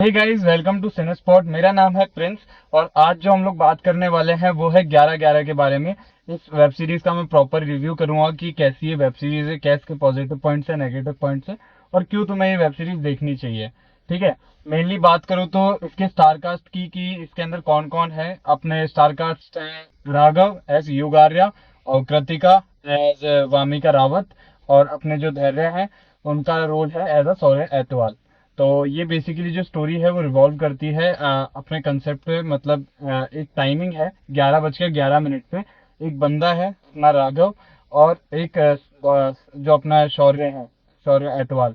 Hey guys, welcome to Cinespot. मेरा नाम है प्रिंस। और आज जो हम लोग बात करने वाले हैं वो है 11-11 के बारे में। इस वेब सीरीज का मैं प्रॉपर रिव्यू करूंगा कि कैसी ये वेब सीरीज है, क्या इसके पॉजिटिव पॉइंट्स है, नेगेटिव पॉइंट्स है, और क्यों तुम्हें ये वेब सीरीज देखनी चाहिए। ठीक है। मेनली बात करूं तो इसके स्टारकास्ट की कि इसके अंदर कौन कौन है। अपने स्टारकास्ट हैं राघव एज युगार्या, और कृतिका एज वामिका रावत, और अपने जो धैर्य हैं उनका रोल है एज अ सौर्य एतवाल। तो ये बेसिकली जो स्टोरी है वो रिवॉल्व करती है अपने कंसेप्ट पे। मतलब एक टाइमिंग है 11:11 पे। एक बंदा है अपना राघव, और एक जो अपना शौर्य है, शौर्य एतवाल।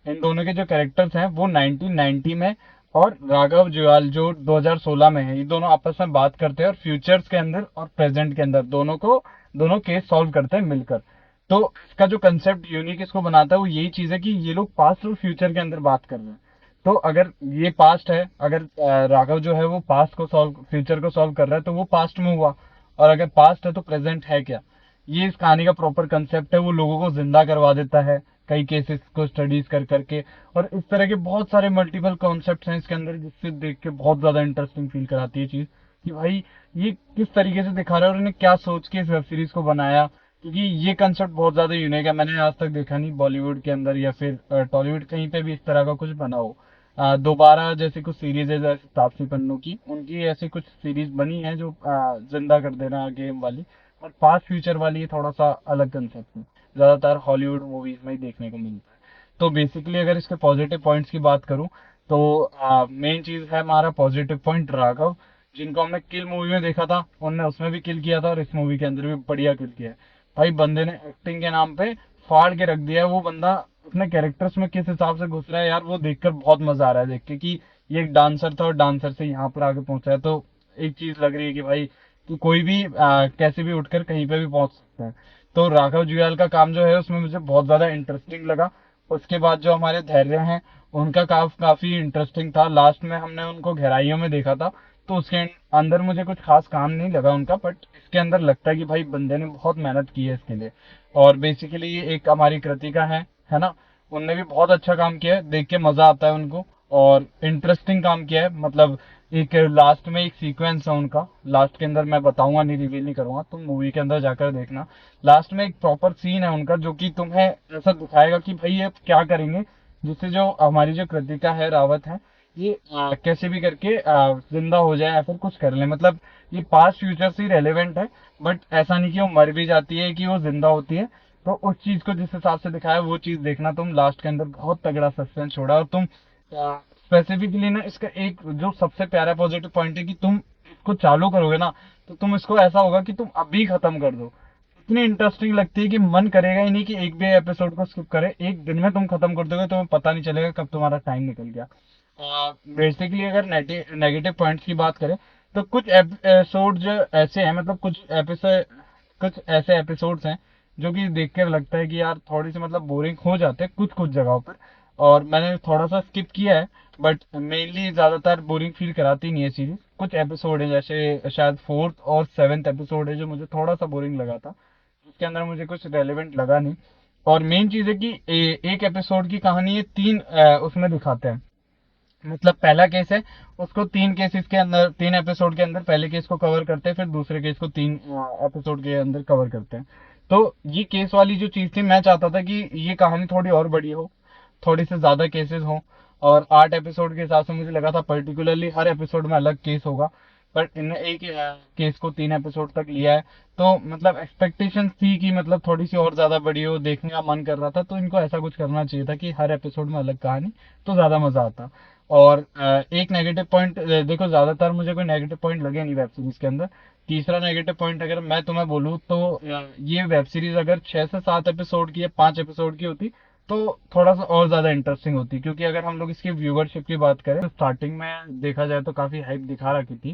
इन दोनों के जो कैरेक्टर्स हैं वो 1990 में, और राघव जुयाल जो 2016 में है। ये दोनों आपस में बात करते हैं और फ्यूचर्स के अंदर और प्रेजेंट के अंदर दोनों केस सॉल्व करते हैं मिलकर। तो इसका जो कंसेप्ट यूनिक इसको बनाता है वो यही चीज है कि ये लोग पास्ट और फ्यूचर के अंदर बात कर रहे हैं। तो अगर ये पास्ट है, अगर राघव जो है वो पास्ट को सॉल्व, फ्यूचर को सॉल्व कर रहा है, तो वो पास्ट में हुआ। और अगर पास्ट है तो प्रेजेंट है क्या। ये इस कहानी का प्रॉपर कंसेप्ट है। वो लोगों को जिंदा करवा देता है कई केसेस को स्टडीज कर करके। और इस तरह के बहुत सारे मल्टीपल कॉन्सेप्ट्स हैं इसके अंदर, जिससे देख के बहुत ज्यादा इंटरेस्टिंग फील कराती है चीज कि भाई ये किस तरीके से दिखा रहा है और इन्हें क्या सोच के इस वेब सीरीज को बनाया। क्योंकि ये कंसेप्ट बहुत ज्यादा यूनिक है, मैंने आज तक देखा नहीं बॉलीवुड के अंदर या फिर टॉलीवुड कहीं पे भी इस तरह का कुछ बना हो। दोबारा जैसे कुछ सीरीज है, जैसे तापसी पन्नू की, उनकी ऐसी कुछ सीरीज बनी है जो जिंदा कर देना गेम वाली। और पास्ट फ्यूचर वाली ये थोड़ा सा अलग कंसेप्ट है, ज्यादातर हॉलीवुड मूवीज में ही देखने को मिलता है। तो बेसिकली अगर इसके पॉजिटिव पॉइंट्स की बात करूं तो मेन चीज है हमारा पॉजिटिव पॉइंट राघव, जिनको हमने किल मूवी में देखा था, उनने उसमें भी किल किया था और इस मूवी के अंदर भी बढ़िया किल किया है। भाई बंदे ने एक्टिंग के नाम पे फाड़ के रख दिया है। वो बंदा अपने कैरेक्टर्स में किस हिसाब से घुस रहा है यार, वो देखकर बहुत मजा आ रहा है देख के कि ये एक डांसर था और डांसर से यहाँ पर आके पहुंचा है। तो एक चीज लग रही है कि भाई कि कोई भी कैसे भी उठकर कहीं पे भी पहुंच सकता है। तो राघव जुयाल का काम जो है उसमें मुझे बहुत ज्यादा इंटरेस्टिंग लगा। उसके बाद जो हमारे धैर्य हैं उनका काफी इंटरेस्टिंग था। लास्ट में हमने उनको गहराइयों में देखा था, तो उसके अंदर मुझे कुछ खास काम नहीं लगा उनका। बट इसके अंदर लगता है कि भाई बंदे ने बहुत मेहनत की है इसके लिए। और बेसिकली एक हमारी कृतिका है ना, उनने भी बहुत अच्छा काम किया है, देख के मजा आता है उनको। और इंटरेस्टिंग काम किया है। मतलब एक लास्ट में एक सीक्वेंस है उनका, लास्ट के अंदर मैं बताऊंगा नहीं, रिवील नहीं करूंगा, तुम मूवी के अंदर जाकर देखना। लास्ट में एक प्रॉपर सीन है उनका जो कि तुम्हें ऐसा दिखाएगा कि भाई ये क्या करेंगे, जिससे जो हमारी जो कृतिका है रावत है, ये कैसे भी करके जिंदा हो जाए या फिर कुछ कर ले। मतलब ये पास्ट फ्यूचर से रेलेवेंट है। बट ऐसा नहीं कि वो मर भी जाती है कि वो जिंदा होती है। तो उस चीज को जिस हिसाब से दिखाया वो चीज देखना तुम, लास्ट के अंदर बहुत तगड़ा सस्पेंस छोड़ा। और तुम स्पेसिफिकली ना, इसका एक जो सबसे प्यारा पॉजिटिव पॉइंट है कि तुम इसको चालू करोगे ना, तो तुम इसको ऐसा होगा कि तुम अभी खत्म कर दो। इतनी इंटरेस्टिंग लगती है कि मन करेगा ही नहीं कि एक भी एपिसोड को स्किप करे। एक दिन में तुम खत्म कर दोगे, तुम्हें पता नहीं चलेगा कब तुम्हारा टाइम निकल गया। बेसिकली अगर नेगेटिव पॉइंट्स की बात करें तो कुछ एपिसोड ऐसे हैं, मतलब कुछ ऐसे एपिसोड्स हैं जो कि देखकर लगता है कि यार थोड़ी सी मतलब बोरिंग हो जाते हैं कुछ कुछ जगहों पर। और मैंने थोड़ा सा स्किप किया है। बट मेनली ज्यादातर बोरिंग फील कराती नहीं है सीरीज। कुछ एपिसोड है जैसे शायद फोर्थ और सेवेंथ एपिसोड है जो मुझे थोड़ा सा बोरिंग लगा था, उसके अंदर मुझे कुछ रेलेवेंट लगा नहीं। और मेन चीज है कि एक एपिसोड की कहानी ये तीन उसमें दिखाते हैं। मतलब पहला केस है, उसको तीन केसेस के अंदर, तीन एपिसोड के अंदर पहले केस को कवर करते हैं, फिर दूसरे केस को तीन एपिसोड के अंदर कवर करते हैं। तो ये केस वाली जो चीज थी, मैं चाहता था कि ये कहानी थोड़ी और बड़ी हो, थोड़ी से ज्यादा केसेस हो। और 8 एपिसोड के हिसाब से मुझे लगा था पर्टिकुलरली हर एपिसोड में अलग केस होगा। बट इन्हें एक केस को 3 एपिसोड तक लिया है। तो मतलब एक्सपेक्टेशन थी कि मतलब थोड़ी सी और ज्यादा बड़ी हो, देखने का मन कर रहा था। तो इनको ऐसा कुछ करना चाहिए था कि हर एपिसोड में अलग कहानी, तो ज्यादा मजा आता। और एक नेगेटिव पॉइंट देखो, ज्यादातर मुझे कोई नेगेटिव पॉइंट लगे नहीं वेब सीरीज के अंदर। तीसरा नेगेटिव पॉइंट अगर मैं तुम्हें बोलूँ तो ये वेब सीरीज अगर 6 से 7 एपिसोड की या 5 एपिसोड की होती तो थोड़ा सा और ज्यादा इंटरेस्टिंग होती। क्योंकि अगर हम लोग इसकी व्यूवरशिप की बात करें तो स्टार्टिंग में देखा जाए तो काफी हाइप दिखा रखी थी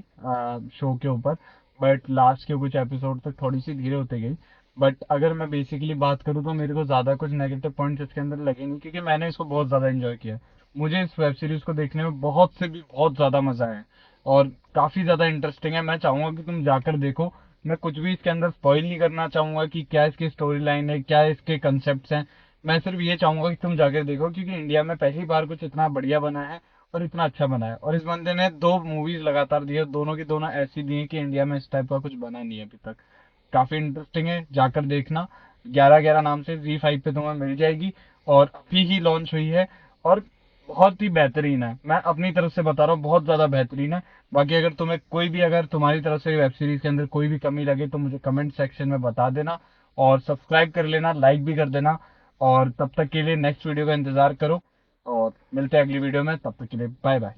शो के ऊपर। बट लास्ट के कुछ एपिसोड तक थोड़ी सी धीरे होते गई। बट अगर मैं बेसिकली बात करूँ तो मेरे को ज्यादा कुछ नेगेटिव पॉइंट्स इसके अंदर लगे नहीं, क्योंकि मैंने इसको बहुत ज्यादा एंजॉय किया। मुझे इस वेब सीरीज को देखने में बहुत से भी बहुत ज्यादा मजा आया। और काफी ज्यादा इंटरेस्टिंग है। मैं चाहूंगा कि तुम जाकर देखो। मैं कुछ भी इसके अंदर स्पॉइल नहीं करना चाहूंगा कि क्या इसकी स्टोरी लाइन है, क्या इसके कंसेप्ट हैं। मैं सिर्फ ये चाहूंगा कि तुम जाकर देखो, क्योंकि इंडिया में पहली बार कुछ इतना बढ़िया बना है। और इतना अच्छा बनाया। और इस बंदे ने 2 मूवीज लगातार दी है, दोनों की दोनों ऐसी दी है कि इंडिया में इस टाइप का कुछ बना नहीं है अभी तक। काफी इंटरेस्टिंग है, जाकर देखना। 11-11 नाम से Z5 पे तुम्हें मिल जाएगी, और अभी ही लॉन्च हुई है। और बहुत ही बेहतरीन है, मैं अपनी तरफ से बता रहा हूँ, बहुत ज्यादा बेहतरीन है। बाकी अगर तुम्हें कोई भी, अगर तुम्हारी तरफ से वेब सीरीज के अंदर कोई भी कमी लगे तो मुझे कमेंट सेक्शन में बता देना, और सब्सक्राइब कर लेना, लाइक भी कर देना। और तब तक के लिए नेक्स्ट वीडियो का इंतजार करो, और मिलते हैं अगली वीडियो में। तब तक के लिए बाय बाय।